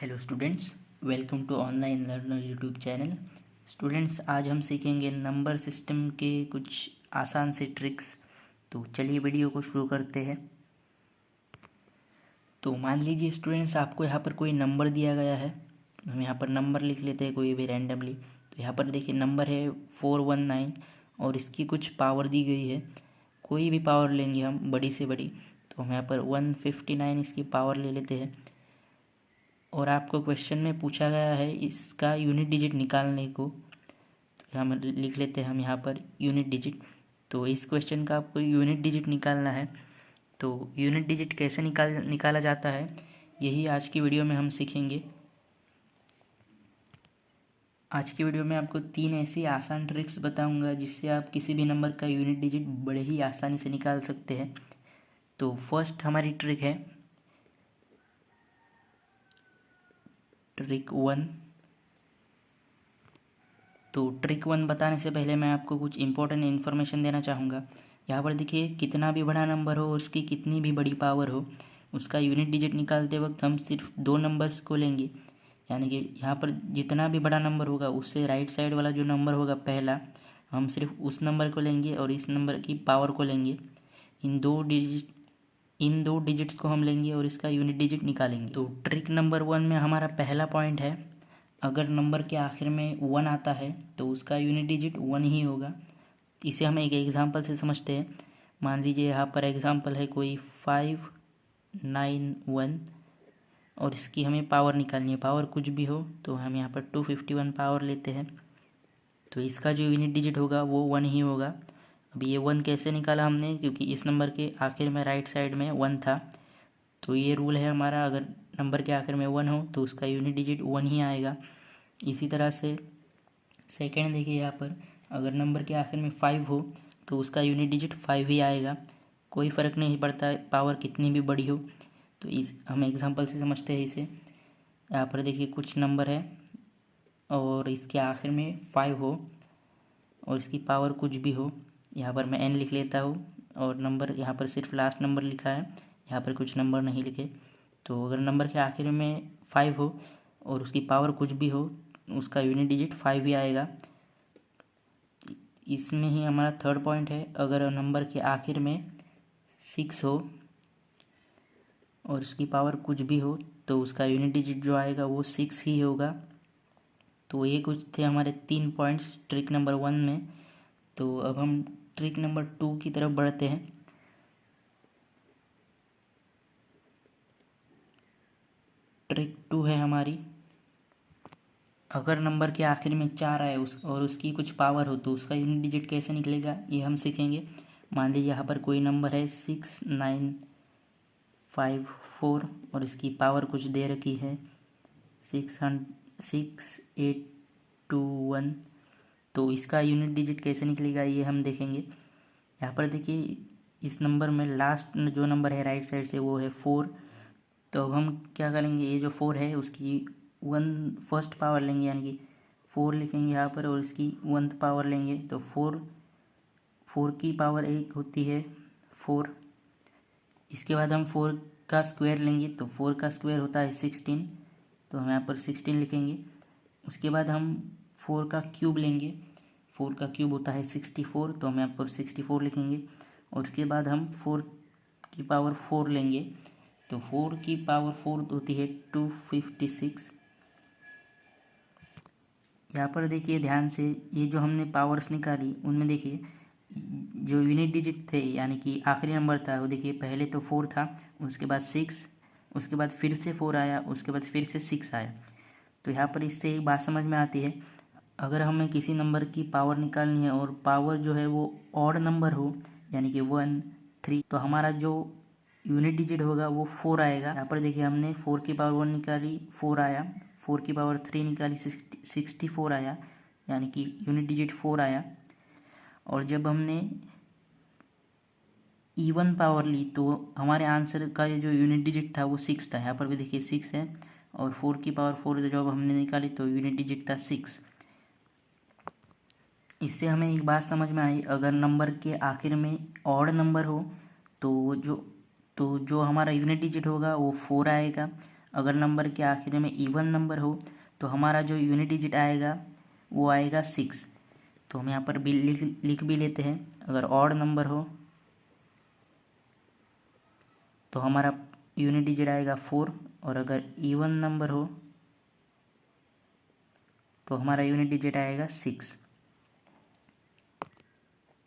Hello students, welcome to online learner YouTube channel. Students, आज हम सीखेंगे नंबर सिस्टम के कुछ आसान से ट्रिक्स। तो चलिए वीडियो को शुरू करते हैं। तो मान लीजिए स्टूडेंट्स, आपको यहाँ पर कोई नंबर दिया गया है। हम यहाँ पर नंबर लिख लेते हैं कोई भी रैंडमली। तो यहाँ पर देखिए नंबर है 419 और इसकी कुछ पावर दी गई है। कोई भी पावर लेंगे हम, बड़ी से बड़ी। तो हम यहाँ पर 159 इसकी पावर ले लेते हैं। और आपको क्वेश्चन में पूछा गया है इसका यूनिट डिजिट निकालने को। तो हम लिख लेते हैं हम यहाँ पर यूनिट डिजिट। तो इस क्वेश्चन का आपको यूनिट डिजिट निकालना है। तो यूनिट डिजिट कैसे निकाला जाता है, यही आज की वीडियो में हम सीखेंगे। आज की वीडियो में आपको 3 ऐसी आसान ट्रिक्स बताऊंगा जिससे आप किसी भी नंबर का यूनिट डिजिट बड़े ही आसानी से निकाल सकते हैं। तो फर्स्ट हमारी ट्रिक है ट्रिक 1। तो ट्रिक 1 बताने से पहले मैं आपको कुछ इंपॉर्टेंट इन्फॉर्मेशन देना चाहूँगा। यहाँ पर देखिए, कितना भी बड़ा नंबर हो, उसकी कितनी भी बड़ी पावर हो, उसका यूनिट डिजिट निकालते वक्त हम सिर्फ 2 नंबर्स को लेंगे। यानी कि यहाँ पर जितना भी बड़ा नंबर होगा उससे राइट साइड वाला जो नंबर होगा पहला, हम सिर्फ उस नंबर को लेंगे और इस नंबर की पावर को लेंगे। इन दो डिजिट्स को हम लेंगे और इसका यूनिट डिजिट निकालेंगे। तो ट्रिक नंबर 1 में हमारा पहला पॉइंट है, अगर नंबर के आखिर में 1 आता है तो उसका यूनिट डिजिट 1 ही होगा। इसे हम एक एग्जांपल से समझते हैं। मान लीजिए यहाँ पर एग्जांपल है कोई 591 और इसकी हमें पावर निकालनी है। पावर कुछ भी हो, तो हम यहाँ पर 251 पावर लेते हैं। तो इसका जो यूनिट डिजिट होगा वो 1 ही होगा। अब ये 1 कैसे निकाला हमने, क्योंकि इस नंबर के आखिर में राइट साइड में 1 था। तो ये रूल है हमारा, अगर नंबर के आखिर में 1 हो तो उसका यूनिट डिजिट 1 ही आएगा। इसी तरह से सेकेंड देखिए, यहाँ पर अगर नंबर के आखिर में 5 हो तो उसका यूनिट डिजिट 5 ही आएगा। कोई फ़र्क नहीं पड़ता पावर कितनी भी बड़ी हो। तो इस हम एग्जांपल से समझते हैं इसे। यहाँ पर देखिए कुछ नंबर है और इसके आखिर में 5 हो और इसकी पावर कुछ भी हो। यहाँ पर मैं n लिख लेता हूँ और नंबर यहाँ पर सिर्फ लास्ट नंबर लिखा है, यहाँ पर कुछ नंबर नहीं लिखे। तो अगर नंबर के आखिर में 5 हो और उसकी पावर कुछ भी हो, उसका यूनिट डिजिट 5 ही आएगा। इसमें ही हमारा थर्ड पॉइंट है, अगर नंबर के आखिर में 6 हो और उसकी पावर कुछ भी हो तो उसका यूनिट डिजिट जो आएगा वो 6 ही होगा। तो ये कुछ थे हमारे 3 पॉइंट्स ट्रिक नंबर 1 में। तो अब हम ट्रिक नंबर 2 की तरफ बढ़ते हैं। ट्रिक 2 है हमारी, अगर नंबर के आखिर में 4 आए और उसकी कुछ पावर हो तो उसका यूनिट डिजिट कैसे निकलेगा, ये हम सीखेंगे। मान लीजिए यहाँ पर कोई नंबर है 6954 और इसकी पावर कुछ दे रखी है 6821। तो इसका यूनिट डिजिट कैसे निकलेगा ये हम देखेंगे। यहाँ पर देखिए, इस नंबर में लास्ट जो नंबर है राइट साइड से वो है 4। तो अब हम क्या करेंगे, ये जो 4 है उसकी 1 फर्स्ट पावर लेंगे, यानी कि 4 लिखेंगे यहाँ पर और इसकी 1th पावर लेंगे। तो 4 की पावर 1 होती है 4। इसके बाद हम 4 का स्क्वायर लेंगे, तो 4 का स्क्वायर होता है 16। तो हम यहाँ पर 16 लिखेंगे। उसके बाद हम 4 का क्यूब लेंगे, 4 का क्यूब होता है 64। तो हम यहाँ पर 64 लिखेंगे। और उसके बाद हम 4 की पावर 4 लेंगे, तो 4 की पावर 4 होती है 256। यहाँ पर देखिए ध्यान से, ये जो हमने पावर्स निकाली उनमें देखिए जो यूनिट डिजिट थे, यानी कि आखिरी नंबर था, वो देखिए पहले तो 4 था, उसके बाद 6, उसके बाद फिर से 4 आया, उसके बाद फिर से 6 आया। तो यहाँ पर इससे एक बात समझ में आती है, अगर हमें किसी नंबर की पावर निकालनी है और पावर जो है वो ऑड नंबर हो, यानी कि 1 3, तो हमारा जो यूनिट डिजिट होगा वो 4 आएगा। यहाँ पर देखिए हमने 4 की पावर 1 निकाली, 4 आया, 4 की पावर 3 निकाली, 64 आया, यानी कि यूनिट डिजिट 4 आया। और जब हमने इवन पावर ली तो हमारे आंसर का जो यूनिट डिजिट था वो 6 था। यहाँ पर भी देखिए 6 है और 4 की पावर 4 जब हमने निकाली तो यूनिट डिजिट था 6। इससे हमें एक बात समझ में आई, अगर नंबर के आखिर में ऑड नंबर हो तो जो हमारा यूनिट डिजिट होगा वो 4 आएगा। अगर नंबर के आखिर में इवन नंबर हो तो हमारा जो यूनिट डिजिट आएगा वो आएगा 6। तो हम यहाँ पर भी लिख भी लेते हैं। अगर ऑड नंबर हो तो हमारा यूनिट डिजिट आएगा 4, और अगर इवन नंबर हो तो हमारा यूनिट डिजिट आएगा 6।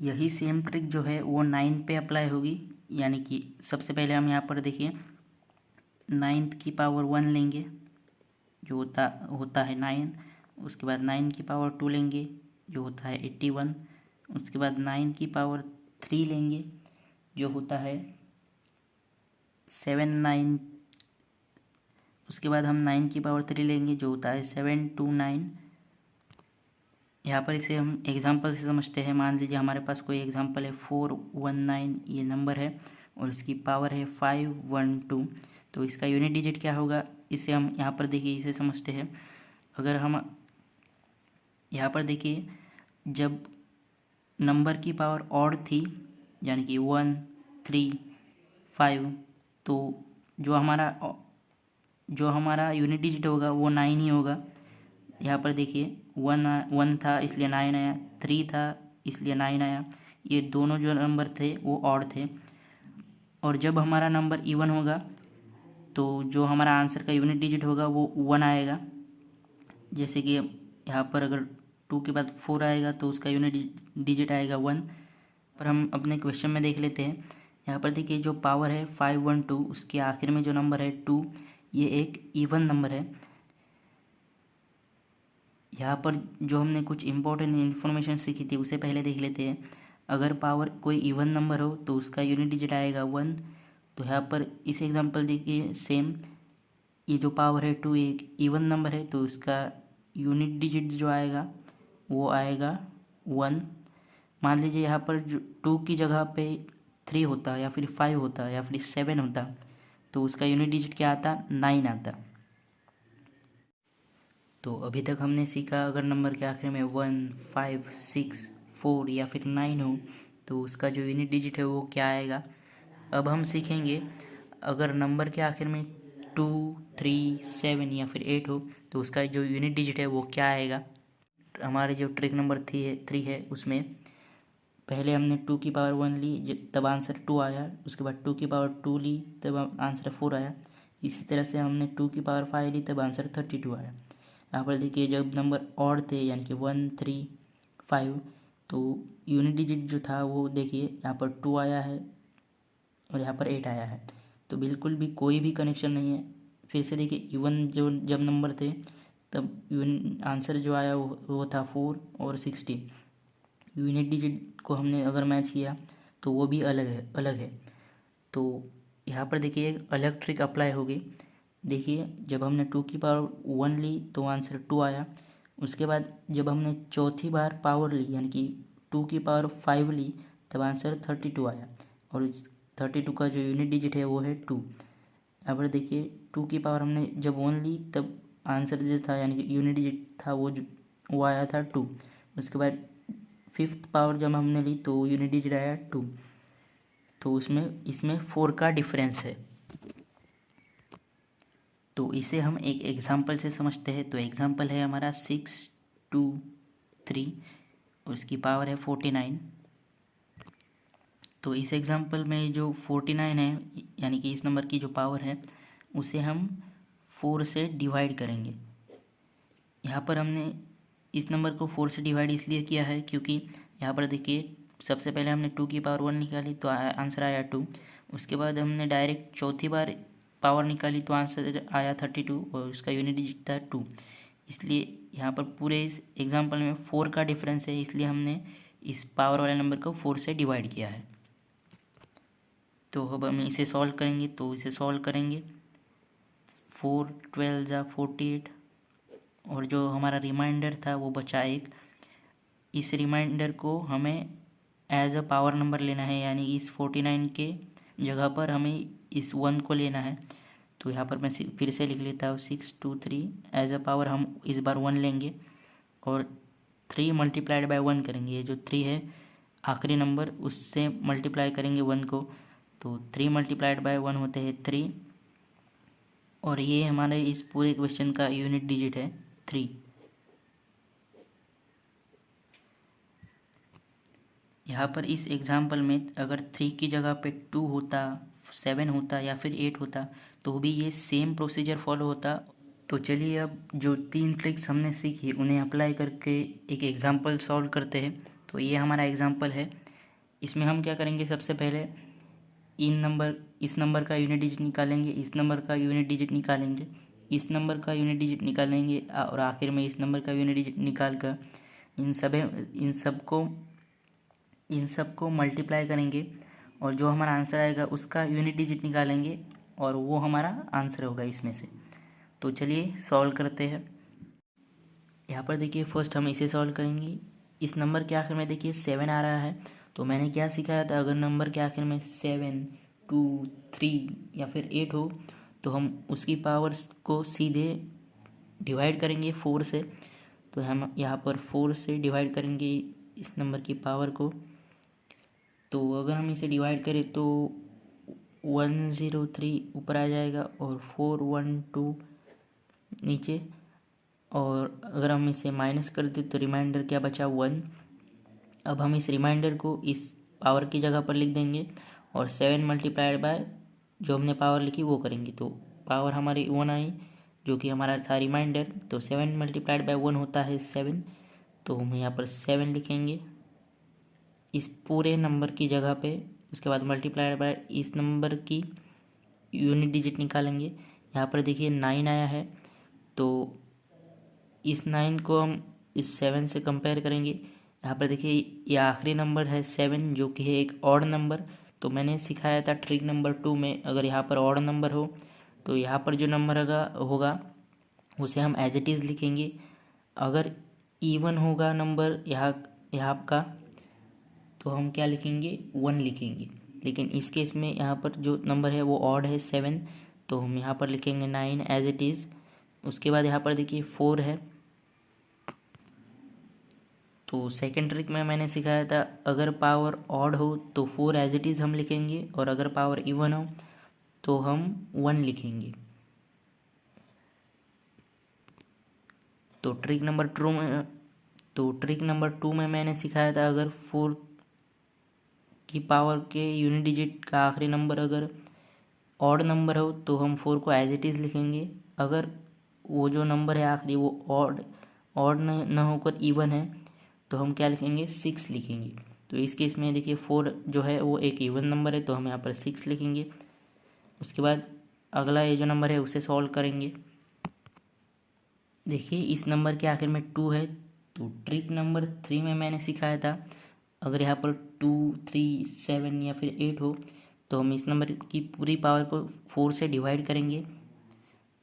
यही सेम ट्रिक जो है वो 9 पे अप्लाई होगी। यानी कि सबसे पहले हम यहाँ पर देखिए 9 की पावर 1 लेंगे जो होता है 9। उसके बाद 9 की पावर 2 लेंगे जो होता है 81। उसके बाद 9 की पावर 3 लेंगे जो होता है 79। उसके बाद हम 9 की पावर 3 लेंगे जो होता है 729। यहाँ पर इसे हम एग्जांपल से समझते हैं। मान लीजिए हमारे पास कोई एग्जांपल है 419 ये नंबर है और इसकी पावर है 512। तो इसका यूनिट डिजिट क्या होगा, इसे हम यहाँ पर देखिए इसे समझते हैं। अगर हम यहाँ पर देखिए जब नंबर की पावर ऑड थी यानी कि 1 3 5, तो जो हमारा यूनिट डिजिट होगा वो 9 ही होगा। यहाँ पर देखिए 1 था इसलिए 9 आया, 3 था इसलिए 9 आया। ये दोनों जो नंबर थे वो ऑड थे। और जब हमारा नंबर इवन होगा तो जो हमारा आंसर का यूनिट डिजिट होगा वो 1 आएगा। जैसे कि यहाँ पर अगर 2 के बाद 4 आएगा तो उसका यूनिट डिजिट आएगा 1। पर हम अपने क्वेश्चन में देख लेते हैं। यहाँ पर देखिए जो पावर है 512 उसके आखिर में जो नंबर है 2, ये एक इवन नंबर है। यहाँ पर जो हमने कुछ इम्पोर्टेंट इन्फॉर्मेशन सीखी थी उसे पहले देख लेते हैं। अगर पावर कोई इवन नंबर हो तो उसका यूनिट डिजिट आएगा 1। तो यहाँ पर इस एग्जांपल देखिए सेम, ये जो पावर है 2 एक इवन नंबर है तो उसका यूनिट डिजिट जो आएगा वो आएगा 1। मान लीजिए यहाँ पर जो 2 की जगह पे 3 होता या फिर 5 होता या फिर 7 होता तो उसका यूनिट डिजिट क्या आता, 9 आता। तो अभी तक हमने सीखा अगर नंबर के आखिर में 1 5 6 4 या फिर 9 हो तो उसका जो यूनिट डिजिट है वो क्या आएगा। अब हम सीखेंगे अगर नंबर के आखिर में 2 3 7 या फिर 8 हो तो उसका जो यूनिट डिजिट है वो क्या आएगा। हमारे जो ट्रिक नंबर 3 है उसमें पहले हमने 2 की पावर 1 ली तब आंसर 2 आया। उसके बाद 2 की पावर 2 ली तब आंसर 4 आया। इसी तरह से हमने 2 की पावर 5 ली तब आंसर 32 आया। यहाँ पर देखिए जब नंबर ऑड थे यानी कि 1 3 5 तो यूनिट डिजिट जो था वो देखिए यहाँ पर 2 आया है और यहाँ पर 8 आया है। तो बिल्कुल भी कोई भी कनेक्शन नहीं है। फिर से देखिए इवन जो जब नंबर थे तब आंसर जो आया वो था 4 और 16। यूनिट डिजिट को हमने अगर मैच किया तो वो भी अलग है। तो यहाँ पर देखिए एक अलग ट्रिक अप्लाई होगी। देखिए जब हमने 2 की पावर 1 ली तो आंसर 2 आया। उसके बाद जब हमने चौथी बार पावर ली यानी कि 2 की पावर 5 ली तब आंसर 32 आया। और 32 का जो यूनिट डिजिट है वो है 2। यहाँ पर देखिए 2 की पावर हमने जब 1 ली तब आंसर जो था यानी कि यूनिट डिजिट था वो आया था 2। उसके बाद 5th पावर जब हमने ली तो यूनिट डिजिट आया 2। तो इसमें 4 का डिफरेंस है। तो इसे हम एक एग्जांपल से समझते हैं। तो एग्जांपल है हमारा 6 2 3 और इसकी पावर है 49। तो इस एग्जांपल में जो 49 है यानी कि इस नंबर की जो पावर है उसे हम 4 से डिवाइड करेंगे। यहाँ पर हमने इस नंबर को 4 से डिवाइड इसलिए किया है क्योंकि यहाँ पर देखिए सबसे पहले हमने 2 की पावर 1 निकाली तो आंसर आया 2। उसके बाद हमने डायरेक्ट चौथी बार पावर निकाली तो आंसर आया 32 और उसका यूनिट डिजिट था 2। इसलिए यहाँ पर पूरे इस एग्जांपल में 4 का डिफरेंस है, इसलिए हमने इस पावर वाले नंबर को 4 से डिवाइड किया है। तो अब हम इसे सॉल्व करेंगे। तो इसे सॉल्व करेंगे 4 12 जा 48 और जो हमारा रिमाइंडर था वो बचा 1। इस रिमाइंडर को हमें एज अ पावर नंबर लेना है यानी इस 49 के जगह पर हमें इस 1 को लेना है। तो यहाँ पर मैं फिर से लिख लेता हूँ 6 2 3 एज अ पावर हम इस बार 1 लेंगे और 3 मल्टीप्लाइड बाय 1 करेंगे। ये जो 3 है आखिरी नंबर उससे मल्टीप्लाई करेंगे 1 को। तो 3 मल्टीप्लाइड बाय 1 होते हैं 3 और ये हमारे इस पूरे क्वेश्चन का यूनिट डिजिट है 3। यहाँ पर इस एग्जाम्पल में अगर 3 की जगह पे 2 होता, 7 होता या फिर 8 होता तो भी ये सेम प्रोसीजर फॉलो होता। तो चलिए अब जो 3 ट्रिक्स हमने सीखी उन्हें अप्लाई करके एक एग्जाम्पल सॉल्व करते हैं। तो ये हमारा एग्जाम्पल है। इसमें हम क्या करेंगे, सबसे पहले इस नंबर का यूनिट डिजिट निकालेंगे, इस नंबर का यूनिट डिजिट निकालेंगे, इस नंबर का यूनिट डिजिट निकालेंगे और आखिर में इस नंबर का यूनिट डिजिट निकाल कर इन सब को मल्टीप्लाई करेंगे और जो हमारा आंसर आएगा उसका यूनिट डिजिट निकालेंगे और वो हमारा आंसर होगा इसमें से। तो चलिए सॉल्व करते हैं। यहाँ पर देखिए फर्स्ट हम इसे सॉल्व करेंगे। इस नंबर के आखिर में देखिए 7 आ रहा है। तो मैंने क्या सिखाया था, अगर नंबर के आखिर में 7, 2, 3 या फिर 8 हो तो हम उसकी पावर्स को सीधे डिवाइड करेंगे 4 से। तो हम यहाँ पर 4 से डिवाइड करेंगे इस नंबर की पावर को। तो अगर हम इसे डिवाइड करें तो 103 ऊपर आ जाएगा और 412 नीचे। और अगर हम इसे माइनस कर दें तो रिमाइंडर क्या बचा, 1। अब हम इस रिमाइंडर को इस पावर की जगह पर लिख देंगे और 7 मल्टीप्लाइड बाय जो हमने पावर लिखी वो करेंगे। तो पावर हमारी 1 आई जो कि हमारा था रिमाइंडर। तो 7 मल्टीप्लाइड बाय 1 होता है 7। तो हम यहाँ पर 7 लिखेंगे इस पूरे नंबर की जगह पे। उसके बाद मल्टीप्लाइड बाय इस नंबर की यूनिट डिजिट निकालेंगे। यहाँ पर देखिए 9 आया है तो इस 9 को हम इस 7 से कंपेयर करेंगे। यहाँ पर देखिए ये आखिरी नंबर है 7 जो कि है एक ऑड नंबर। तो मैंने सिखाया था ट्रिक नंबर 2 में, अगर यहाँ पर ऑड नंबर हो तो यहाँ पर जो नंबर होगा उसे हम एज इट इज़ लिखेंगे। अगर इवन होगा नंबर यहाँ का तो हम क्या लिखेंगे, 1 लिखेंगे। लेकिन इस केस में यहाँ पर जो नंबर है वो ऑड है 7, तो हम यहाँ पर लिखेंगे 9 एज इट इज़। उसके बाद यहाँ पर देखिए 4 है। तो सेकेंड ट्रिक में मैंने सिखाया था अगर पावर ऑड हो तो 4 एज इट इज़ हम लिखेंगे और अगर पावर इवन हो तो हम 1 लिखेंगे। तो ट्रिक नंबर 2 में मैंने सिखाया था अगर 4 की पावर के यूनिट डिजिट का आखिरी नंबर अगर ऑड नंबर हो तो हम 4 को एज इट इज़ लिखेंगे। अगर वो जो नंबर है आखिरी वो ऑड न होकर इवन है तो हम क्या लिखेंगे, 6 लिखेंगे। तो इस केस में देखिए 4 जो है वो एक इवन नंबर है तो हम यहाँ पर 6 लिखेंगे। उसके बाद अगला ये जो नंबर है उसे सॉल्व करेंगे। देखिए इस नंबर के आखिर में 2 है। तो ट्रिक नंबर 3 में मैंने सिखाया था अगर यहाँ पर 2, 3, 7 या फिर 8 हो तो हम इस नंबर की पूरी पावर को 4 से डिवाइड करेंगे।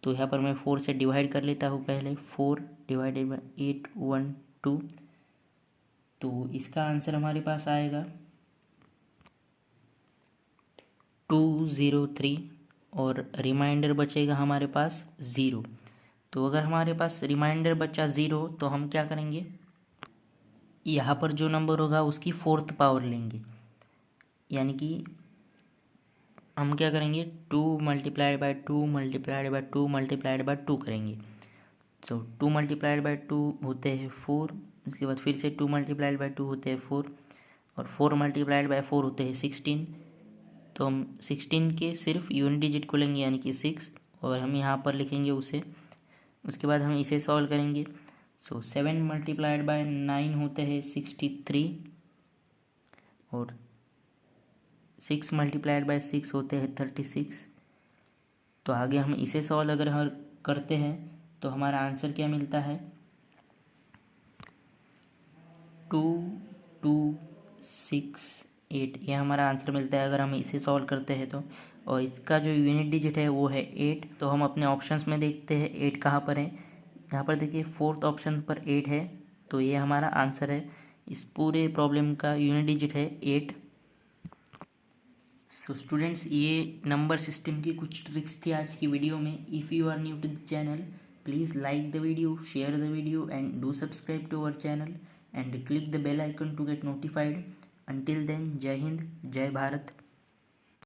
तो यहाँ पर मैं 4 से डिवाइड कर लेता हूँ पहले। 4 डिवाइडेड बाई 812। तो इसका आंसर हमारे पास आएगा 203 और रिमाइंडर बचेगा हमारे पास 0। तो अगर हमारे पास रिमाइंडर बचा 0 तो हम क्या करेंगे, यहाँ पर जो नंबर होगा उसकी 4th पावर लेंगे। यानी कि हम क्या करेंगे, 2 multiplied by 2 multiplied by 2 multiplied by 2 करेंगे। तो 2 मल्टीप्लाइड बाय 2 होते हैं 4। उसके बाद फिर से 2 मल्टीप्लाइड बाय 2 होते हैं 4 और 4 मल्टीप्लाइड बाय 4 होते हैं 16। तो हम 16 के सिर्फ यूनिट डिजिट को लेंगे यानी कि 6 और हम यहाँ पर लिखेंगे उसे। उसके बाद हम इसे सॉल्व करेंगे। 7 मल्टीप्लाइड बाय 9 होते हैं 63 और 6 मल्टीप्लाइड बाय 6 होते हैं 36। तो आगे हम इसे सॉल्व अगर हम करते हैं तो हमारा आंसर क्या मिलता है, 2268। ये हमारा आंसर मिलता है अगर हम इसे सॉल्व करते हैं तो। और इसका जो यूनिट डिजिट है वो है 8। तो हम अपने ऑप्शंस में देखते हैं 8 कहाँ पर है। यहाँ पर देखिए 4th ऑप्शन पर 8 है तो ये हमारा आंसर है। इस पूरे प्रॉब्लम का यूनिट डिजिट है 8। सो स्टूडेंट्स, ये नंबर सिस्टम की कुछ ट्रिक्स थी आज की वीडियो में। If you are new to the channel, please like the video, share the video and do subscribe to our channel and click the bell icon to get notified. Until then, Jai Hind, Jai Bharat.